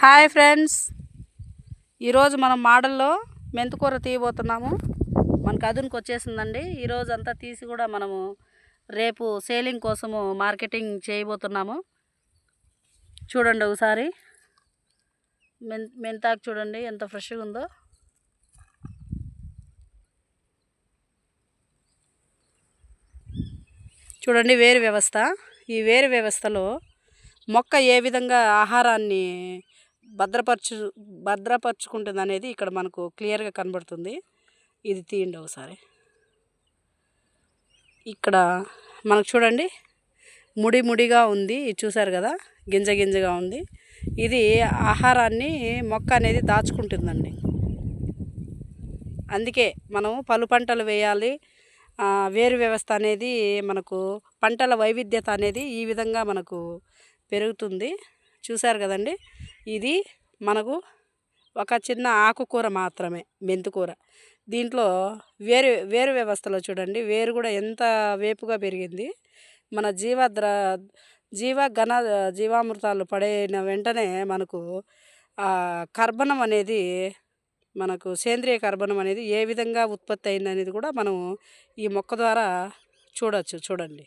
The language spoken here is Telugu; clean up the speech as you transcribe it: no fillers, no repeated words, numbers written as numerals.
హాయ్ ఫ్రెండ్స్, ఈరోజు మనం మోడల్లో మెంతికూర తీయబోతున్నాము. మనకు అదునికి వచ్చేసిందండి. ఈరోజు అంతా తీసి కూడా మనము రేపు సేలింగ్ కోసము మార్కెటింగ్ చేయబోతున్నాము. చూడండి ఒకసారి మెంతాకు చూడండి ఎంత ఫ్రెష్గా ఉందో. చూడండి వేరు వ్యవస్థ. ఈ వేరు వ్యవస్థలో మొక్క ఏ విధంగా ఆహారాన్ని భద్రపరుచుకుంటుంది అనేది ఇక్కడ మనకు క్లియర్గా కనబడుతుంది. ఇది తీయండి ఒకసారి. ఇక్కడ మనకు చూడండి ముడిగా ఉంది, ఇది చూసారు కదా, గింజగా ఉంది. ఇది ఆహారాన్ని మొక్క అనేది దాచుకుంటుందండి. అందుకే మనం పలు పంటలు వేయాలి. వేరు వ్యవస్థ అనేది మనకు పంటల వైవిధ్యత అనేది ఈ విధంగా మనకు పెరుగుతుంది. చూసారు కదండి, ఇది మనకు ఒక చిన్న ఆకుకూర మాత్రమే, మెంతికూర. దీంట్లో వేరు వ్యవస్థలో చూడండి వేరు కూడా ఎంత వేపుగా పెరిగింది. మన జీవామృతాలు పడిన వెంటనే మనకు కర్బనం అనేది, మనకు సేంద్రియ కర్బనం అనేది ఏ విధంగా ఉత్పత్తి అయింది అనేది కూడా మనం ఈ మొక్క ద్వారా చూడొచ్చు. చూడండి.